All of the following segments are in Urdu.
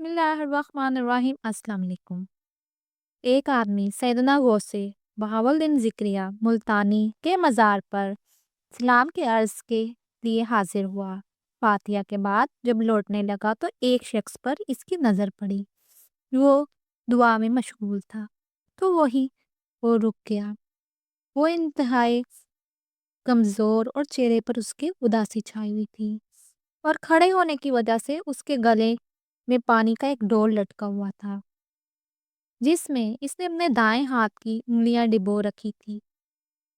بسم اللہ الرحمن الرحیم۔ السلام علیکم۔ ایک آدمی سیدنا غوثِ بہاؤالدین ذکریہ ملتانی کے مزار پر سلام کے عرض کے لیے حاضر ہوا۔ فاتحہ کے بعد جب لوٹنے لگا تو ایک شخص پر اس کی نظر پڑی۔ وہ دعا میں مشغول تھا تو وہ رک گیا۔ وہ انتہائی کمزور اور چہرے پر اس کے اداسی چھائی ہوئی تھی، اور کھڑے ہونے کی وجہ سے اس کے گلے میں پانی کا ایک ڈول لٹکا ہوا تھا جس میں اس نے اپنے دائیں ہاتھ کی انگلیاں ڈبو رکھی تھی۔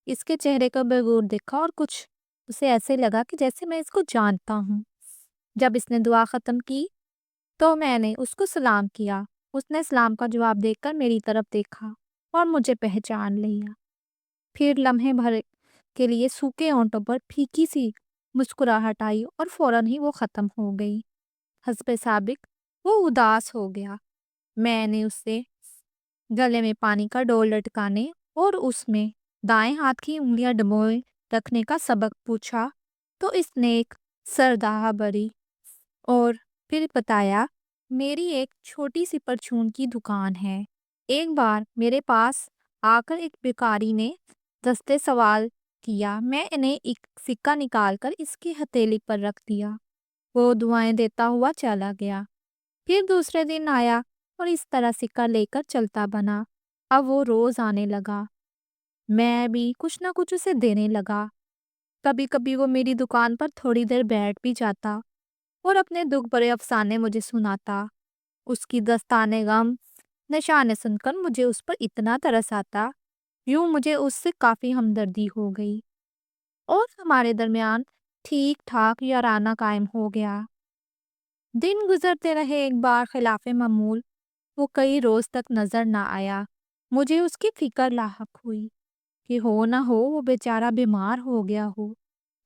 اس کے چہرے کو بغور دیکھا اور کچھ اسے ایسے لگا کہ جیسے میں اس کو جانتا ہوں۔ جب اس نے دعا ختم کی تو میں نے اس کو سلام کیا۔ اس نے سلام کا جواب دے کر میری طرف دیکھا اور مجھے پہچان لیا۔ پھر لمحے بھر کے لیے سوکھے ہونٹوں پر پھیکی سی مسکراہٹ آئی اور فوراً ہی وہ ختم ہو گئی۔ حسب سابق وہ اداس ہو گیا۔ میں نے اس سے گلے میں پانی کا ڈول لٹکانے اور اس میں دائیں ہاتھ کی انگلیاں ڈبوئے رکھنے کا سبق پوچھا تو اس نے ایک سرداہ بری اور پھر بتایا، میری ایک چھوٹی سی پرچون کی دکان ہے۔ ایک بار میرے پاس آ کر ایک بیکاری نے دستے سوال کیا، میں انہیں ایک سکہ نکال کر اس کی ہتھیلی پر رکھ دیا۔ وہ دعائیں دیتا ہوا چلا گیا۔ پھر دوسرے دن آیا اور اس طرح سکہ لے کر چلتا بنا۔ اب وہ روز آنے لگا۔ میں بھی کچھ نہ کچھ اسے دینے لگا۔ کبھی کبھی وہ میری دکان پر تھوڑی دیر بیٹھ بھی جاتا اور اپنے دکھ بھرے افسانے مجھے سناتا۔ اس کی دستانے غم نشانے سن کر مجھے اس پر اتنا ترس آتا، یوں مجھے اس سے کافی ہمدردی ہو گئی اور ہمارے درمیان ٹھیک ٹھاک یارانہ قائم ہو گیا۔ دن گزرتے رہے، ایک بار خلاف معمول وہ کئی روز تک نظر نہ آیا۔ مجھے اس کی فکر لاحق ہوئی کہ ہو نہ ہو وہ بیچارہ بیمار ہو گیا ہو،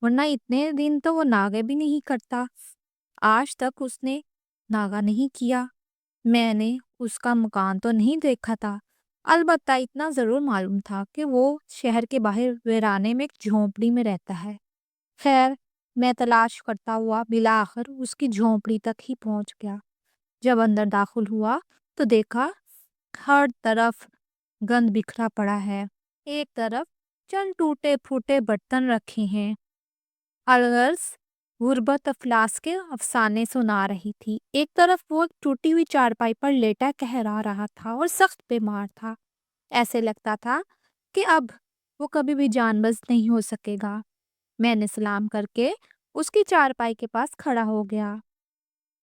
ورنہ اتنے دن تو وہ ناغے بھی نہیں کرتا۔ آج تک اس نے ناغہ نہیں کیا۔ میں نے اس کا مکان تو نہیں دیکھا تھا، البتہ اتنا ضرور معلوم تھا کہ وہ شہر کے باہر ویرانے میں ایک جھونپڑی میں رہتا ہے۔ خیر، میں تلاش کرتا ہوا بالآخر اس کی جھونپڑی تک ہی پہنچ گیا۔ جب اندر داخل ہوا تو دیکھا ہر طرف گند بکھرا پڑا ہے۔ ایک طرف چند ٹوٹے پھوٹے برتن رکھے ہیں۔ الغرض غربت افلاس کے افسانے سنا رہی تھی۔ ایک طرف وہ ایک ٹوٹی ہوئی چارپائی پر لیٹا کہرا رہا تھا اور سخت بیمار تھا۔ ایسے لگتا تھا کہ اب وہ کبھی بھی جان بوجھ نہیں ہو سکے گا۔ میں نے سلام کر کے اس کی چارپائی کے پاس کھڑا ہو گیا۔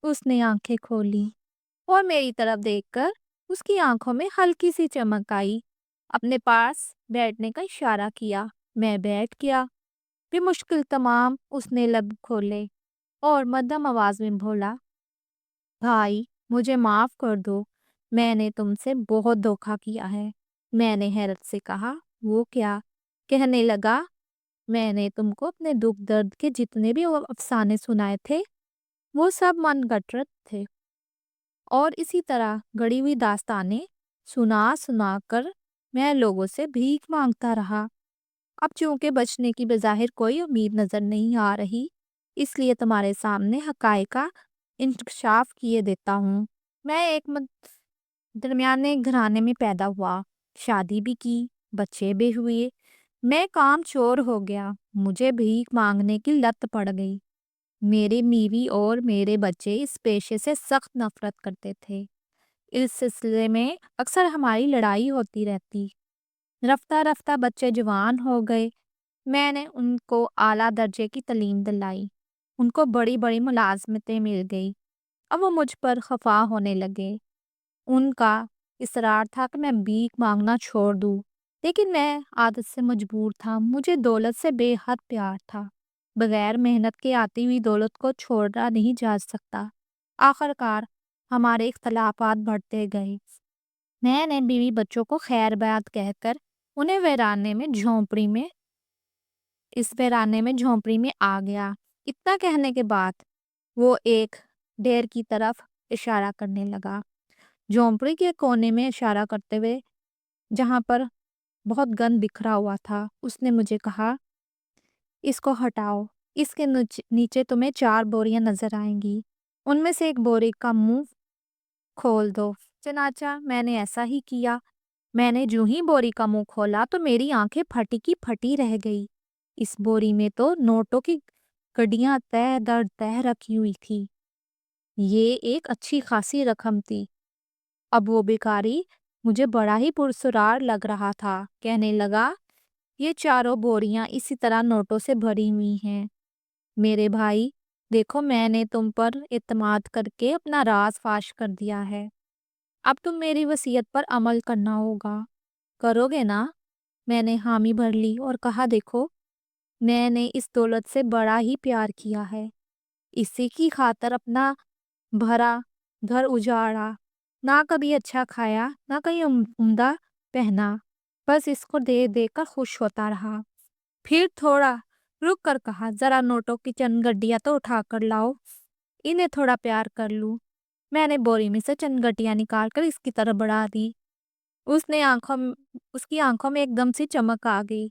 اس نے آنکھیں کھولی اور میری طرف دیکھ کر اس کی آنکھوں میں ہلکی سی چمک آئی۔ اپنے پاس بیٹھنے کا اشارہ کیا۔ میں بیٹھ گیا۔ بمشکل تمام اس نے لب کھولے اور مدھم آواز میں بولا، بھائی مجھے معاف کر دو، میں نے تم سے بہت دھوکا کیا ہے۔ میں نے حیرت سے کہا، وہ کیا؟ کہنے لگا، میں نے تم کو اپنے دکھ درد کے جتنے بھی افسانے سنائے تھے وہ سب من گھڑت تھے، اور اسی طرح گڑی ہوئی داستانیں سنا سنا کر میں لوگوں سے بھیک مانگتا رہا۔ اب چونکہ بچنے کی بظاہر کوئی امید نظر نہیں آ رہی، اس لیے تمہارے سامنے حقائق کا انکشاف کیے دیتا ہوں۔ میں ایک درمیانے گھرانے میں پیدا ہوا، شادی بھی کی، بچے بھی ہوئے۔ میں کام چور ہو گیا، مجھے بھیک مانگنے کی لت پڑ گئی۔ میری بیوی اور میرے بچے اس پیشے سے سخت نفرت کرتے تھے۔ اس سلسلے میں اکثر ہماری لڑائی ہوتی رہتی۔ رفتہ رفتہ بچے جوان ہو گئے۔ میں نے ان کو اعلیٰ درجے کی تعلیم دلائی، ان کو بڑی بڑی ملازمتیں مل گئی۔ اب وہ مجھ پر خفا ہونے لگے۔ ان کا اصرار تھا کہ میں بھیک مانگنا چھوڑ دوں، لیکن میں عادت سے مجبور تھا۔ مجھے دولت سے بے حد پیار تھا۔ بغیر محنت کے آتی ہوئی دولت کو چھوڑا نہیں جا سکتا۔ آخر کار ہمارے اختلافات بڑھتے گئے۔ میں نے بیوی بچوں کو خیر بیات کہہ کر انہیں اس ویرانے میں جھونپڑی میں آ گیا۔ اتنا کہنے کے بعد وہ ایک ڈھیر کی طرف اشارہ کرنے لگا، جھونپڑی کے کونے میں اشارہ کرتے ہوئے جہاں پر بہت گند بکھرا ہوا تھا۔ اس نے مجھے کہا، اس کو ہٹاؤ، اس کے نیچے تمہیں 4 بوریاں نظر آئیں گی، ان میں سے ایک بوری کا منہ کھول دو۔ چنانچہ میں نے ایسا ہی کیا۔ میں نے جو ہی بوری کا منہ کھولا تو میری آنکھیں پھٹی کی پھٹی رہ گئی۔ اس بوری میں تو نوٹوں کی گڈیاں تہ در تہ رکھی ہوئی تھی۔ یہ ایک اچھی خاصی رقم تھی۔ اب وہ بیکاری مجھے بڑا ہی پرسرار لگ رہا تھا۔ کہنے لگا، یہ چاروں بوریاں اسی طرح نوٹوں سے بھری ہوئی ہیں۔ میرے بھائی، دیکھو، میں نے تم پر اعتماد کر کے اپنا راز فاش کر دیا ہے۔ اب تم میری وصیت پر عمل کرنا ہوگا۔ کرو گے نا؟ میں نے حامی بھر لی اور کہا، دیکھو، میں نے اس دولت سے بڑا ہی پیار کیا ہے۔ اسی کی خاطر اپنا بھرا گھر اجاڑا، نہ کبھی اچھا کھایا، نہ کہیں عمدہ پہنا، بس اس کو دے دے کر خوش ہوتا رہا۔ پھر تھوڑا رک کر کہا، ذرا نوٹوں کی چند گڈیاں تو اٹھا کر لاؤ، انہیں تھوڑا پیار کر لوں۔ میں نے بوری میں سے چند گڈیاں نکال کر اس کی طرف بڑھا دی۔ اس کی آنکھوں میں ایک دم سے چمک آ گئی۔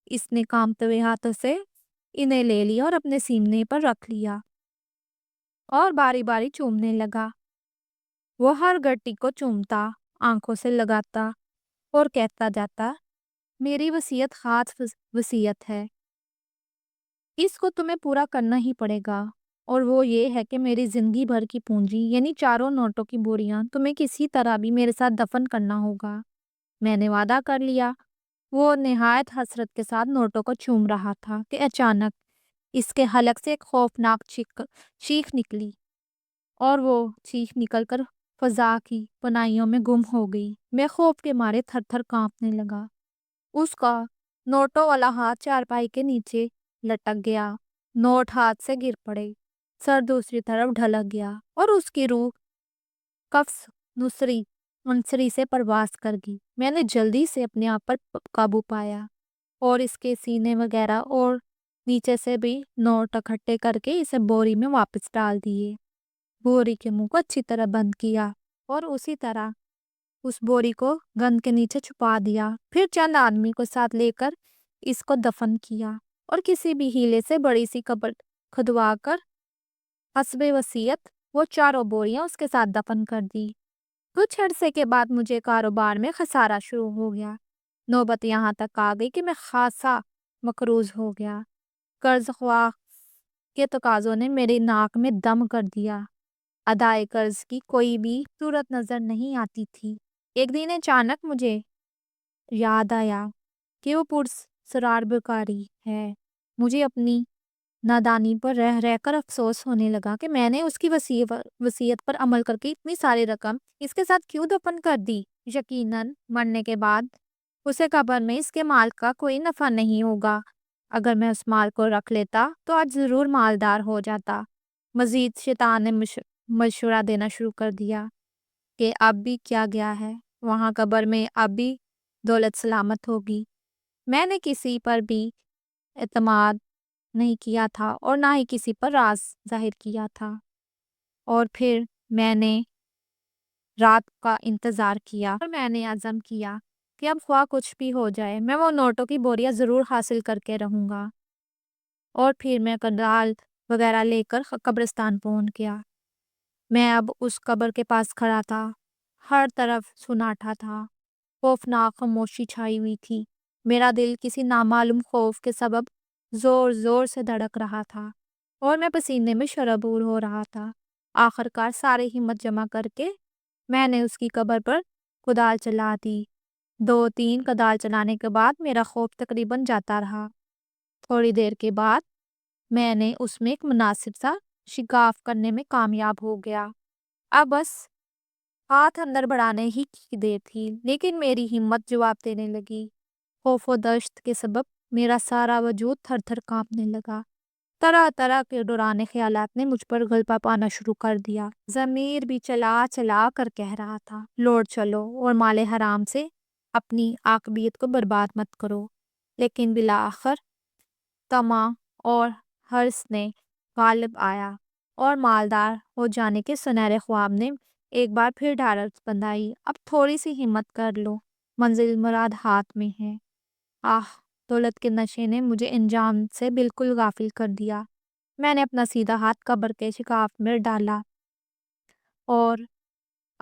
اس نے کانپتے ہوئے ہاتھوں سے انہیں لے لیا اور اپنے سینے پر رکھ لیا اور باری باری چومنے لگا۔ وہ ہر گڈی کو چومتا، آنکھوں سے لگاتا اور کہتا جاتا، میری وصیت خاص وصیت ہے، اس کو تمہیں پورا کرنا ہی پڑے گا، اور وہ یہ ہے کہ میری زندگی بھر کی پونجی یعنی چاروں نوٹوں کی بوریاں تمہیں کسی طرح بھی میرے ساتھ دفن کرنا ہوگا۔ میں نے وعدہ کر لیا۔ وہ نہایت حسرت کے ساتھ نوٹوں کو چوم رہا تھا کہ اچانک اس کے حلق سے ایک خوفناک چیخ نکلی، اور وہ چیخ نکل کر فضا کی پناہیوں میں گم ہو گئی۔ میں خوف کے مارے تھر تھر کانپنے لگا۔ اس کا نوٹوں والا ہاتھ چارپائی کے نیچے لٹک گیا، نوٹ ہاتھ سے گر پڑے، سر دوسری طرف ڈھلک گیا اور اس کی روح قفس نصری سے پرواز کر گئی۔ میں نے جلدی سے اپنے آپ پر قابو پایا اور اس کے سینے وغیرہ اور نیچے سے بھی نوٹ اکٹھے کر کے اسے بوری میں واپس ڈال دیے۔ بوری کے منہ کو اچھی طرح بند کیا اور اسی طرح اس بوری کو گند کے نیچے چھپا دیا۔ پھر چند آدمی کو ساتھ لے کر اس کو دفن کیا اور کسی بھی ہیلے سے بڑی سی قبر کھدوا کر حسب وصیت وہ چاروں بوریاں اس کے ساتھ دفن کر دی۔ کچھ عرصے کے بعد مجھے کاروبار میں خسارہ شروع ہو گیا۔ نوبت یہاں تک آ گئی کہ میں خاصا مقروض ہو گیا۔ قرض خواہ کے تقاضوں نے میری ناک میں دم کر دیا۔ ادائے قرض کی کوئی بھی صورت نظر نہیں آتی تھی۔ ایک دن اچانک مجھے یاد آیا کہ وہ پرسرار بیکاری ہے۔ مجھے اپنی نادانی پر رہ رہ کر افسوس ہونے لگا کہ میں نے اس کی وصیت پر عمل کر کے اتنی ساری رقم اس کے ساتھ کیوں دفن کر دی۔ یقیناً مرنے کے بعد اسے قبر میں اس کے مال کا کوئی نفع نہیں ہوگا۔ اگر میں اس مال کو رکھ لیتا تو آج ضرور مالدار ہو جاتا۔ مزید شیطان نے مشورہ دینا شروع کر دیا کہ اب بھی کیا گیا ہے، وہاں قبر میں اب بھی دولت سلامت ہوگی۔ میں نے کسی پر بھی اعتماد نہیں کیا تھا اور نہ ہی کسی پر راز ظاہر کیا تھا، اور پھر میں نے رات کا انتظار کیا اور میں نے عزم کیا کہ اب خواہ کچھ بھی ہو جائے میں وہ نوٹوں کی بوریاں ضرور حاصل کر کے رہوں گا۔ اور پھر میں کدال وغیرہ لے کر قبرستان پہنچ گیا۔ میں اب اس قبر کے پاس کھڑا تھا۔ ہر طرف سناٹا تھا، خوفناک خاموشی چھائی ہوئی تھی۔ میرا دل کسی نامعلوم خوف کے سبب زور زور سے دھڑک رہا تھا اور میں پسینے میں شرابور ہو رہا تھا۔ آخرکار ساری ہمت جمع کر کے میں نے اس کی قبر پر کدال چلا دی۔ 2-3 کدال چلانے کے بعد میرا خوف تقریباً جاتا رہا۔ تھوڑی دیر کے بعد میں نے اس میں ایک مناسب سا شگاف کرنے میں کامیاب ہو گیا۔ اب بس ہاتھ اندر بڑھانے ہی کی دیر تھی، لیکن میری ہمت جواب دینے لگی۔ خوف و دشت کے سبب میرا سارا وجود تھر تھر کانپنے لگا۔ طرح طرح کے ڈرانے خیالات نے مجھ پر غلبہ پانا شروع کر دیا۔ ضمیر بھی چلا چلا کر کہہ رہا تھا، لوٹ چلو اور مال حرام سے اپنی عاقبیت کو برباد مت کرو۔ لیکن بالآخر طمع اور حرص نے غالب آیا اور مالدار ہو جانے کے سنہرے خواب نے ایک بار پھر ڈھارس بندھائی۔ اب تھوڑی سی ہمت کر لو، منزل مراد ہاتھ میں ہے۔ دولت کے نشے نے مجھے انجام سے بالکل غافل کر دیا۔ میں نے اپنا سیدھا ہاتھ قبر کے شگاف میں ڈالا اور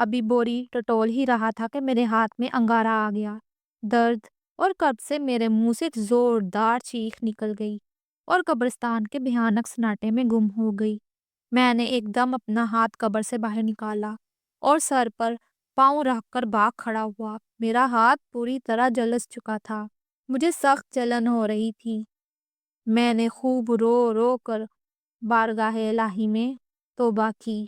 ابھی بوری ٹٹول ہی رہا تھا کہ میرے ہاتھ میں انگارہ آ گیا۔ درد اور قبض سے میرے منہ سے ایک زوردار چیخ نکل گئی اور قبرستان کے بھیانک سناٹے میں گم ہو گئی۔ میں نے ایک دم اپنا ہاتھ قبر سے باہر نکالا اور سر پر پاؤں رکھ کر بھاگ کھڑا ہوا۔ میرا ہاتھ پوری طرح جلس چکا تھا، مجھے سخت جلن ہو رہی تھی۔ میں نے خوب رو رو کر بارگاہ الہی میں توبہ کی۔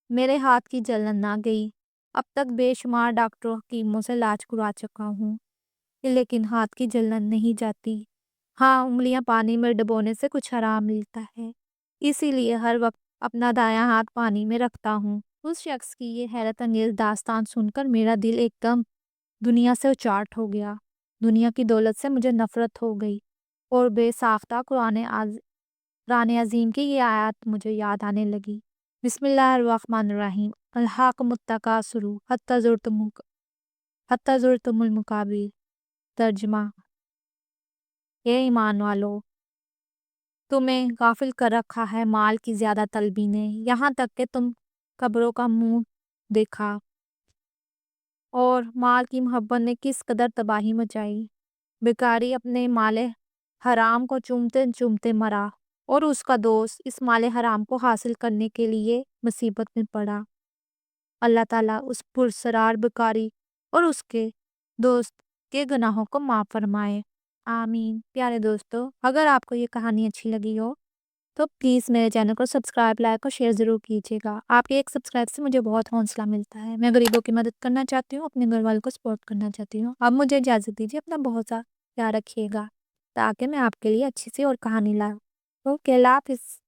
میرے ہاتھ کی جلن نہ گئی۔ اب تک بے شمار ڈاکٹروں حکیموں سے علاج کروا چکا ہوں، لیکن ہاتھ کی جلن نہیں جاتی۔ ہاں، انگلیاں پانی میں ڈبونے سے کچھ آرام ملتا ہے، اسی لیے ہر وقت اپنا دایاں ہاتھ پانی میں رکھتا ہوں۔ اس شخص کی یہ حیرت انگیز داستان سن کر میرا دل ایک دم دنیا سے اچاٹ ہو گیا۔ دنیا کی دولت سے مجھے نفرت ہو گئی اور بے ساختہ قرآن عظیم کی یہ آیات مجھے یاد آنے لگی۔ بسم اللہ الرحمن الرحیم، الحاکم التکاثر حتی زرتم المقابر۔ ترجمہ: اے ایمان والو، تمہیں غافل کر رکھا ہے مال کی زیادہ طلبی نے، یہاں تک کہ تم قبروں کا منہ دیکھا، اور مال کی محبت نے کس قدر تباہی مچائی۔ بیکاری اپنے مال حرام کو چومتے چومتے مرا، اور اس کا دوست اس مال حرام کو حاصل کرنے کے لیے مصیبت میں پڑا۔ اللہ تعالیٰ اس پرسرار بیکاری اور اس کے دوست کے گناہوں کو معاف فرمائے، آمین۔ پیارے دوستو، اگر آپ کو یہ کہانی اچھی لگی ہو تو پلیز میرے چینل کو سبسکرائب، لائک اور شیئر ضرور کیجیے گا۔ آپ کے ایک سبسکرائب سے مجھے بہت حوصلہ ملتا ہے۔ میں غریبوں کی مدد کرنا چاہتی ہوں، اپنے گھر والوں کو سپورٹ کرنا چاہتی ہوں۔ اب مجھے اجازت دیجیے، اپنا بہت سا خیال رکھیے گا تاکہ میں آپ کے لیے اچھی سی اور کہانی لاؤں۔ اوکے، اللہ حافظ۔